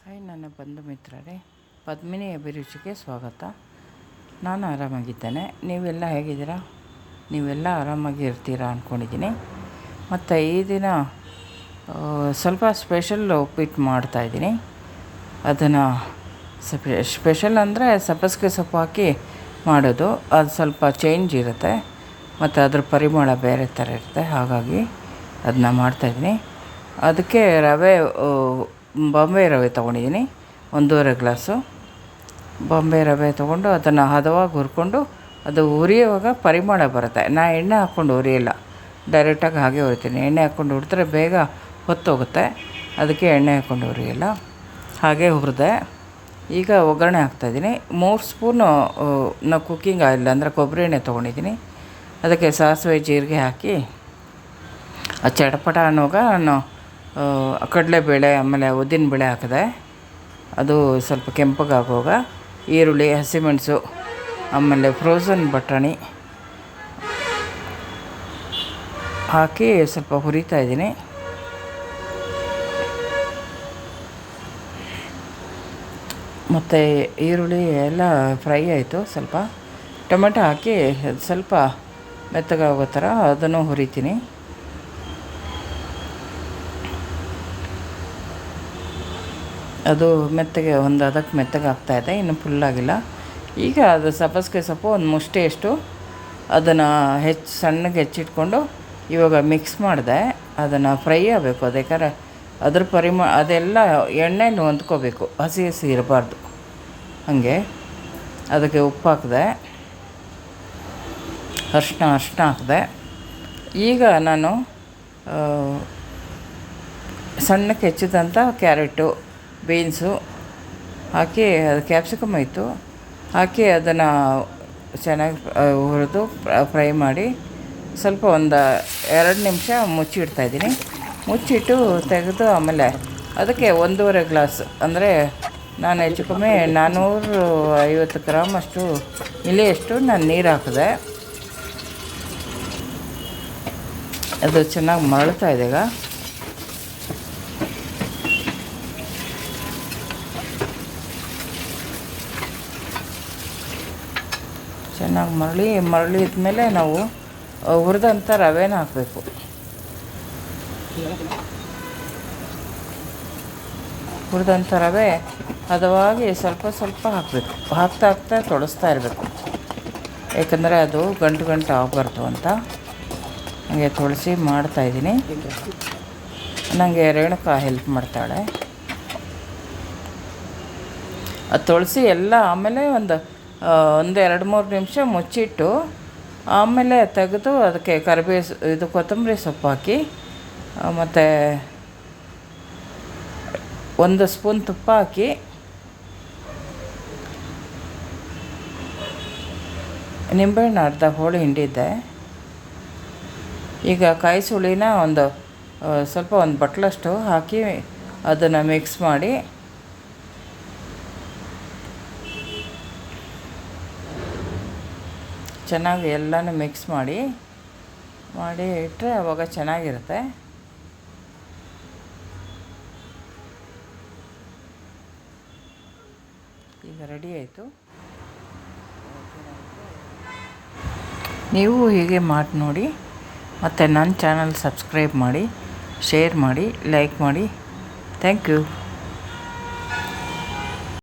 Hi ನನ್ನ ಬಂಧು ಮಿತ್ರರೇ, ಪದ್ಮಿನಿ ಅಭಿರುಚಿಗೆ ಸ್ವಾಗತ. ನಾನು ಆರಾಮಾಗಿದ್ದೇನೆ. ನೀವೆಲ್ಲ ಹೇಗಿದ್ದೀರಾ? ನೀವೆಲ್ಲ ಆರಾಮಾಗಿ ಇರ್ತೀರಾ ಅಂದ್ಕೊಂಡಿದ್ದೀನಿ. ಮತ್ತು ಈ ದಿನ ಸ್ವಲ್ಪ ಸ್ಪೆಷಲ್ ಉಪ್ಪಿಟ್ಟು ಮಾಡ್ತಾಯಿದ್ದೀನಿ. ಅದನ್ನು ಸ್ಪೆಷಲ್ ಅಂದರೆ ಸಬ್ಬಸಿಗೆ ಸೊಪ್ಪು ಹಾಕಿ ಮಾಡೋದು. ಅದು ಸ್ವಲ್ಪ ಚೇಂಜ್ ಇರುತ್ತೆ ಮತ್ತು ಅದ್ರ ಪರಿಮಳ ಬೇರೆ ಥರ ಇರುತ್ತೆ. ಹಾಗಾಗಿ ಅದನ್ನ ಮಾಡ್ತಾಯಿದ್ದೀನಿ. ಅದಕ್ಕೆ ರವೆ ಬಾಂಬೆ ರವೆ ತೊಗೊಂಡಿದ್ದೀನಿ. 1.5 ಗ್ಲಾಸು ಬಾಂಬೆ ರವೆ ತೊಗೊಂಡು ಅದನ್ನು ಹದವಾಗಿ ಹುರ್ಕೊಂಡು, ಅದು ಹುರಿಯುವಾಗ ಪರಿಮಳ ಬರುತ್ತೆ. ನಾನು ಎಣ್ಣೆ ಹಾಕ್ಕೊಂಡು ಹುರಿಯಲ್ಲ, ಡೈರೆಕ್ಟಾಗಿ ಹಾಗೆ ಹುರಿತೀನಿ. ಎಣ್ಣೆ ಹಾಕ್ಕೊಂಡು ಹುರಿದ್ರೆ ಬೇಗ ಹೊತ್ತೋಗುತ್ತೆ, ಅದಕ್ಕೆ ಎಣ್ಣೆ ಹಾಕ್ಕೊಂಡು ಹುರಿಯಲ್ಲ. ಹಾಗೆ ಹುರಿದೆ. ಈಗ ಒಗ್ಗರಣೆ ಹಾಕ್ತಾಯಿದ್ದೀನಿ. 3 ಸ್ಪೂನು ನಾವು ಕುಕ್ಕಿಂಗ್ ಆಯಿಲ್ ಅಂದರೆ ಕೊಬ್ಬರಿ ಎಣ್ಣೆ ತೊಗೊಂಡಿದ್ದೀನಿ. ಅದಕ್ಕೆ ಸಾಸಿವೆ ಜೀರಿಗೆ ಹಾಕಿ ಚಟಪಟ ಅನ್ನೋವಾಗ ನಾನು ಕಡಲೆಬೇಳೆ ಆಮೇಲೆ ಉದ್ದಿನಬೇಳೆ ಹಾಕಿದೆ. ಅದು ಸ್ವಲ್ಪ ಕೆಂಪಗಾಗುವಾಗ ಈರುಳ್ಳಿ, ಹಸಿಮೆಣಸು ಆಮೇಲೆ ಫ್ರೋಝನ್ ಬಟಾಣಿ ಹಾಕಿ ಸ್ವಲ್ಪ ಹುರಿತಾ ಇದ್ದೀನಿ. ಮತ್ತು ಈರುಳ್ಳಿ ಎಲ್ಲ ಫ್ರೈ ಆಯಿತು. ಸ್ವಲ್ಪ ಟೊಮೆಟೊ ಹಾಕಿ ಸ್ವಲ್ಪ ಮೆತ್ತಗಾಗೋ ಥರ ಅದನ್ನು ಹುರಿತೀನಿ. ಅದು ಮೆತ್ತಗೆ ಅದಕ್ಕೆ ಮೆತ್ತಗೆ ಆಗ್ತಾಯಿದೆ, ಇನ್ನು ಫುಲ್ಲಾಗಿಲ್ಲ. ಈಗ ಅದು ಸಬ್ಬಸಿಗೆ ಸೊಪ್ಪು ಒಂದು ಮುಷ್ಟಿಯಷ್ಟು ಅದನ್ನು ಸಣ್ಣಗೆ ಹೆಚ್ಚಿಟ್ಕೊಂಡು ಇವಾಗ ಮಿಕ್ಸ್ ಮಾಡಿದೆ. ಅದನ್ನು ಫ್ರೈ ಆಗಬೇಕು. ಅದಕ್ಕೆ ಅದ್ರ ಅದೆಲ್ಲ ಎಣ್ಣೆಲಿ ಹೊಂದ್ಕೋಬೇಕು, ಹಸಿ ಇರಬಾರ್ದು. ಹಾಗೆ ಅದಕ್ಕೆ ಉಪ್ಪು ಹಾಕಿದೆ, ಅರಿಶಿನ ಹಾಕಿದೆ. ಈಗ ನಾನು ಸಣ್ಣಕ್ಕೆ ಹೆಚ್ಚಿದಂಥ ಕ್ಯಾರೆಟು, ಬೀನ್ಸು ಹಾಕಿ, ಅದು ಕ್ಯಾಪ್ಸಿಕಮ್ ಇತ್ತು ಹಾಕಿ ಅದನ್ನು ಚೆನ್ನಾಗಿ ಹುರಿದು ಫ್ರೈ ಮಾಡಿ ಸ್ವಲ್ಪ ಒಂದು 2 ನಿಮಿಷ ಮುಚ್ಚಿಡ್ತಾಯಿದ್ದೀನಿ. ಮುಚ್ಚಿಟ್ಟು ತೆಗೆದು ಆಮೇಲೆ ಅದಕ್ಕೆ 1.5 ಗ್ಲಾಸ್ ಅಂದರೆ ನಾನು ಹೆಚ್ಚು ಕಮ್ಮಿ 450 ಗ್ರಾಮ್ ಅಷ್ಟು ಇಲೆಯಷ್ಟು ನಾನು ನೀರು ಹಾಕಿದೆ. ಅದು ಚೆನ್ನಾಗಿ ಮರಳ್ತಾ ಇದೆ. ಈಗ ಚೆನ್ನಾಗಿ ಮರಳಿದ ಮೇಲೆ ನಾವು ಹುರಿದಂಥ ರವೆನ ಹಾಕಬೇಕು. ಹುರಿದಂಥ ರವೆ ಹದವಾಗಿ ಸ್ವಲ್ಪ ಸ್ವಲ್ಪ ಹಾಕಬೇಕು. ಹಾಕ್ತಾ ತೊಳಸ್ತಾ ಇರಬೇಕು, ಏಕೆಂದರೆ ಅದು ಗಂಟು ಆಗಬಾರ್ದು ಅಂತ. ಹಾಗೆ ತೊಳಸಿ ಮಾಡ್ತಾಯಿದ್ದೀನಿ. ನನಗೆ ರೇಣುಕಾ ಹೆಲ್ಪ್ ಮಾಡ್ತಾಳೆ. ಅದು ತೊಳಸಿ ಎಲ್ಲ ಆಮೇಲೆ ಒಂದು 2-3 ನಿಮಿಷ ಮುಚ್ಚಿಟ್ಟು ಆಮೇಲೆ ತೆಗೆದು ಅದಕ್ಕೆ ಕೊತ್ತಂಬರಿ ಸೊಪ್ಪು ಹಾಕಿ ಮತ್ತು 1 ಸ್ಪೂನ್ ತುಪ್ಪ ಹಾಕಿ ನಿಂಬೆಹಣ್ಣು ಅರ್ಧ ಹೋಳು ಹಿಂಡಿದ್ದೆ. ಈಗ ಕಾಯಿ ಸುಳಿನ ಸ್ವಲ್ಪ ಒಂದು ಬಟ್ಲಷ್ಟು ಹಾಕಿ ಅದನ್ನು ಮಿಕ್ಸ್ ಮಾಡಿ ಚೆನ್ನಾಗಿ ಎಲ್ಲನೂ ಮಿಕ್ಸ್ ಮಾಡಿ ಇಟ್ಟರೆ ಆವಾಗ ಚೆನ್ನಾಗಿರುತ್ತೆ. ಈಗ ರೆಡಿ ಆಯಿತು. ನೀವು ಹೀಗೆ ಮಾಡಿ ನೋಡಿ. ಮತ್ತು ನನ್ನ ಚಾನಲ್ ಸಬ್ಸ್ಕ್ರೈಬ್ ಮಾಡಿ, ಶೇರ್ ಮಾಡಿ, ಲೈಕ್ ಮಾಡಿ. Thank you.